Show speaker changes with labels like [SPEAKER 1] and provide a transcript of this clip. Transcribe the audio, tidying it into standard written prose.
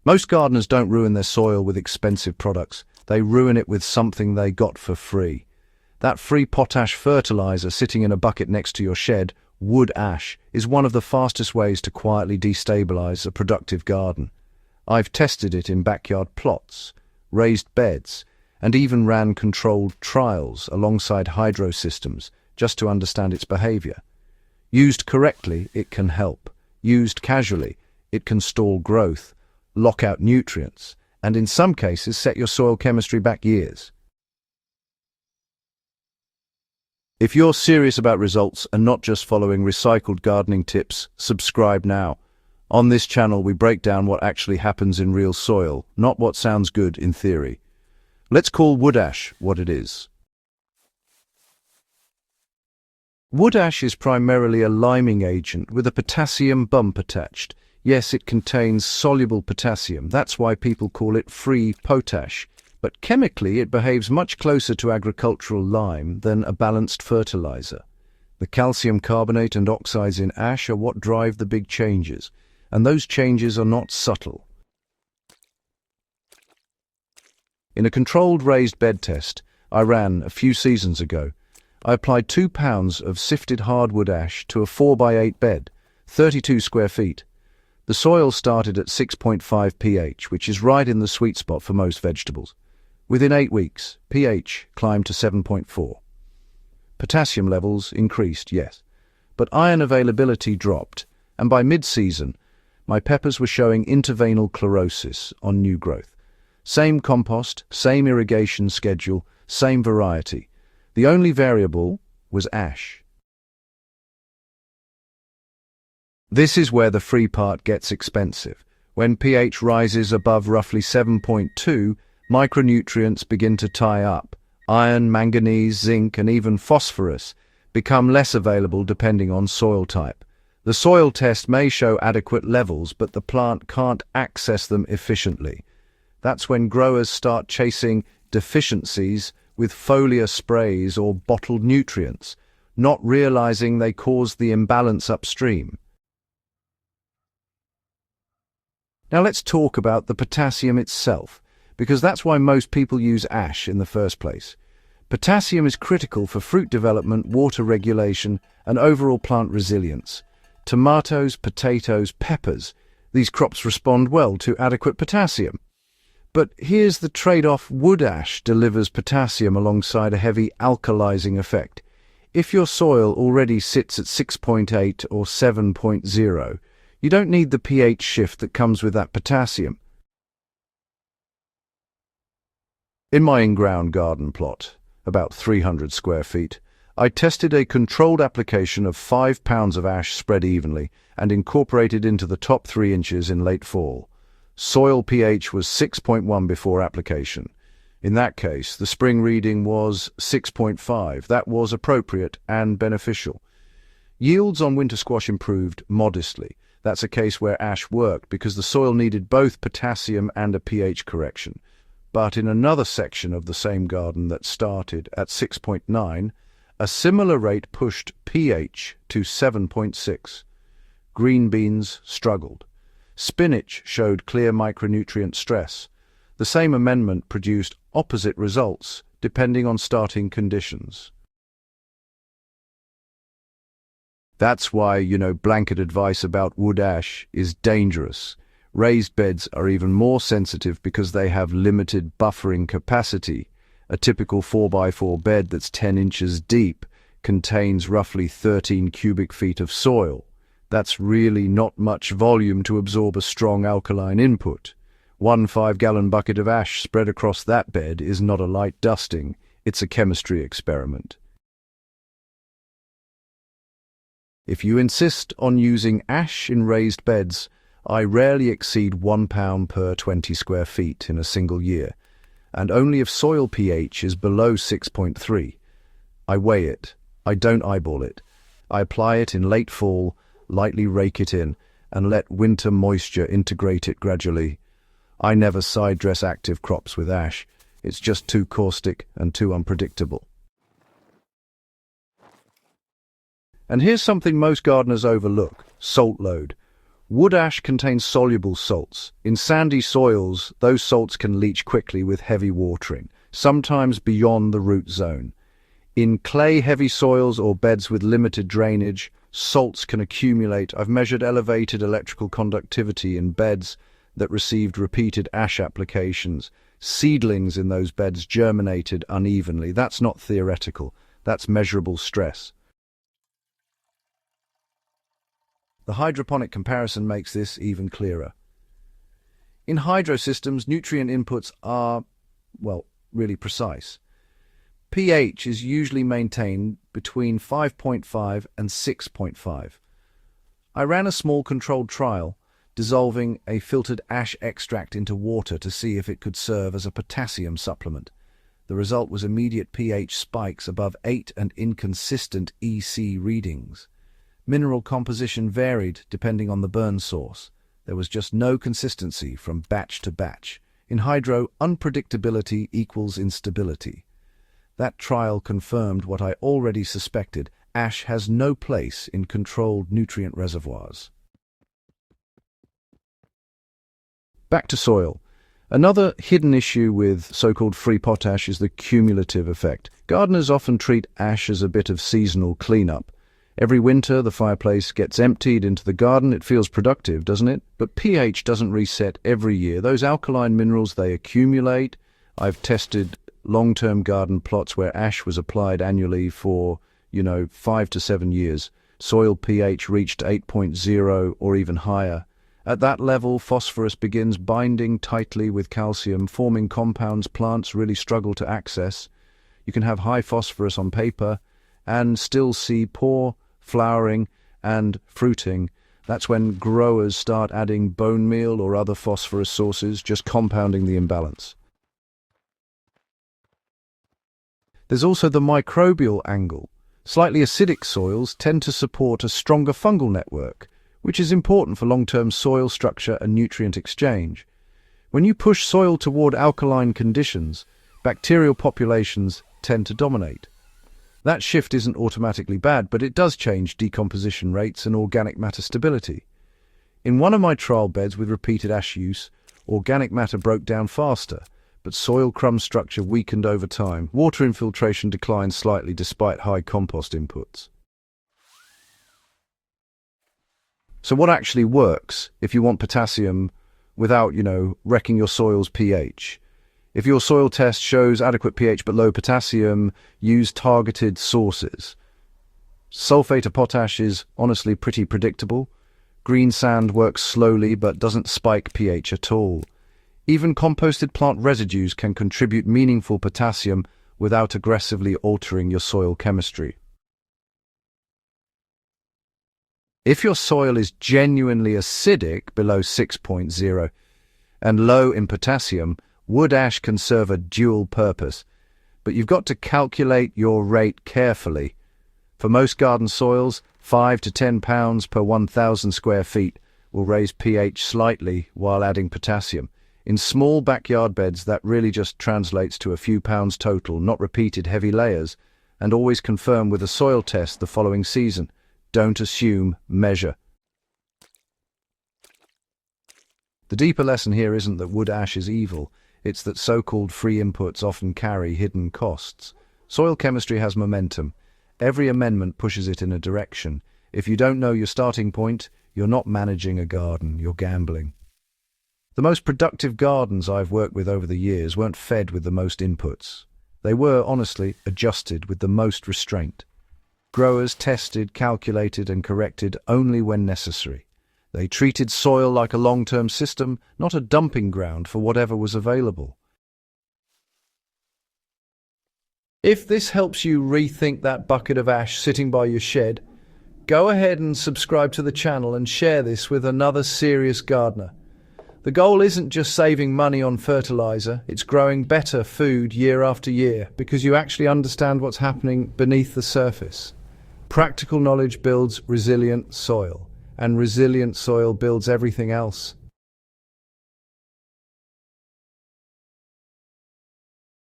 [SPEAKER 1] Most gardeners don't ruin their soil with expensive products. They ruin it with something they got for free. That free potash fertilizer sitting in a bucket next to your shed, wood ash, is one of the fastest ways to quietly destabilize a productive garden. I've tested it in backyard plots, raised beds, and even ran controlled trials alongside hydro systems just to understand its behavior. Used correctly, it can help. Used casually, it can stall growth, lock out nutrients, and in some cases set your soil chemistry back years. If you're serious about results and not just following recycled gardening tips, subscribe now. On this channel, we break down what actually happens in real soil, not what sounds good in theory. Let's call wood ash what it is. Wood ash is primarily a liming agent with a potassium bump attached. Yes, it contains soluble potassium. That's why people call it free potash. But chemically, it behaves much closer to agricultural lime than a balanced fertilizer. The calcium carbonate and oxides in ash are what drive the big changes, and those changes are not subtle. In a controlled raised bed test I ran a few seasons ago, I applied 2 pounds of sifted hardwood ash to a 4x8 bed, 32 square feet. The soil started at 6.5 pH, which is right in the sweet spot for most vegetables. Within 8 weeks, pH climbed to 7.4. Potassium levels increased, yes, but iron availability dropped, and by mid-season, my peppers were showing interveinal chlorosis on new growth. Same compost, same irrigation schedule, same variety. The only variable was ash. This is where the free part gets expensive. When pH rises above roughly 7.2, micronutrients begin to tie up. Iron, manganese, zinc, and even phosphorus become less available depending on soil type. The soil test may show adequate levels, but the plant can't access them efficiently. That's when growers start chasing deficiencies with foliar sprays or bottled nutrients, not realizing they cause the imbalance upstream. Now let's talk about the potassium itself, because that's why most people use ash in the first place. Potassium is critical for fruit development, water regulation, and overall plant resilience. Tomatoes, potatoes, peppers, these crops respond well to adequate potassium. But here's the trade-off: wood ash delivers potassium alongside a heavy alkalizing effect. If your soil already sits at 6.8 or 7.0, you don't need the pH shift that comes with that potassium. In my in-ground garden plot, about 300 square feet, I tested a controlled application of 5 pounds of ash spread evenly and incorporated into the top 3 inches in late fall. Soil pH was 6.1 before application. In that case, the spring reading was 6.5. That was appropriate and beneficial. Yields on winter squash improved modestly. That's a case where ash worked because the soil needed both potassium and a pH correction. But in another section of the same garden that started at 6.9, a similar rate pushed pH to 7.6. Green beans struggled. Spinach showed clear micronutrient stress. The same amendment produced opposite results depending on starting conditions. That's why, blanket advice about wood ash is dangerous. Raised beds are even more sensitive because they have limited buffering capacity. A typical 4x4 bed that's 10 inches deep contains roughly 13 cubic feet of soil. That's really not much volume to absorb a strong alkaline input. One 5-gallon bucket of ash spread across that bed is not a light dusting, it's a chemistry experiment. If you insist on using ash in raised beds, I rarely exceed 1 pound per 20 square feet in a single year, and only if soil pH is below 6.3. I weigh it, I don't eyeball it. I apply it in late fall, lightly rake it in, and let winter moisture integrate it gradually. I never side dress active crops with ash. It's just too caustic and too unpredictable. And here's something most gardeners overlook: salt load. Wood ash contains soluble salts. In sandy soils, those salts can leach quickly with heavy watering, sometimes beyond the root zone. In clay-heavy soils or beds with limited drainage, salts can accumulate. I've measured elevated electrical conductivity in beds that received repeated ash applications. Seedlings in those beds germinated unevenly. That's not theoretical. That's measurable stress. The hydroponic comparison makes this even clearer. In hydro systems, nutrient inputs are, well, really precise. pH is usually maintained between 5.5 and 6.5. I ran a small controlled trial, dissolving a filtered ash extract into water to see if it could serve as a potassium supplement. The result was immediate pH spikes above 8 and inconsistent EC readings. Mineral composition varied depending on the burn source. There was just no consistency from batch to batch. In hydro, unpredictability equals instability. That trial confirmed what I already suspected. Ash has no place in controlled nutrient reservoirs. Back to soil. Another hidden issue with so-called free potash is the cumulative effect. Gardeners often treat ash as a bit of seasonal cleanup. Every winter, the fireplace gets emptied into the garden. It feels productive, doesn't it? But pH doesn't reset every year. Those alkaline minerals, they accumulate. I've tested long-term garden plots where ash was applied annually for, 5 to 7 years. Soil pH reached 8.0 or even higher. At that level, phosphorus begins binding tightly with calcium, forming compounds plants really struggle to access. You can have high phosphorus on paper and still see poor flowering and fruiting. That's when growers start adding bone meal or other phosphorus sources, just compounding the imbalance. There's also the microbial angle. Slightly acidic soils tend to support a stronger fungal network, which is important for long-term soil structure and nutrient exchange. When you push soil toward alkaline conditions, bacterial populations tend to dominate. That shift isn't automatically bad, but it does change decomposition rates and organic matter stability. In one of my trial beds with repeated ash use, organic matter broke down faster, but soil crumb structure weakened over time. Water infiltration declined slightly despite high compost inputs. So what actually works if you want potassium without, wrecking your soil's pH? If your soil test shows adequate pH but low potassium, use targeted sources. Sulfate of potash is honestly pretty predictable. Green sand works slowly but doesn't spike pH at all. Even composted plant residues can contribute meaningful potassium without aggressively altering your soil chemistry. If your soil is genuinely acidic below 6.0 and low in potassium, wood ash can serve a dual purpose, but you've got to calculate your rate carefully. For most garden soils, 5 to 10 pounds per 1,000 square feet will raise pH slightly while adding potassium. In small backyard beds, that really just translates to a few pounds total, not repeated heavy layers, and always confirm with a soil test the following season. Don't assume, measure. The deeper lesson here isn't that wood ash is evil. It's that so-called free inputs often carry hidden costs. Soil chemistry has momentum. Every amendment pushes it in a direction. If you don't know your starting point, you're not managing a garden, you're gambling. The most productive gardens I've worked with over the years weren't fed with the most inputs. They were, honestly, adjusted with the most restraint. Growers tested, calculated, and corrected only when necessary. They treated soil like a long-term system, not a dumping ground for whatever was available. If this helps you rethink that bucket of ash sitting by your shed, go ahead and subscribe to the channel and share this with another serious gardener. The goal isn't just saving money on fertilizer, it's growing better food year after year because you actually understand what's happening beneath the surface. Practical knowledge builds resilient soil, and resilient soil builds everything else.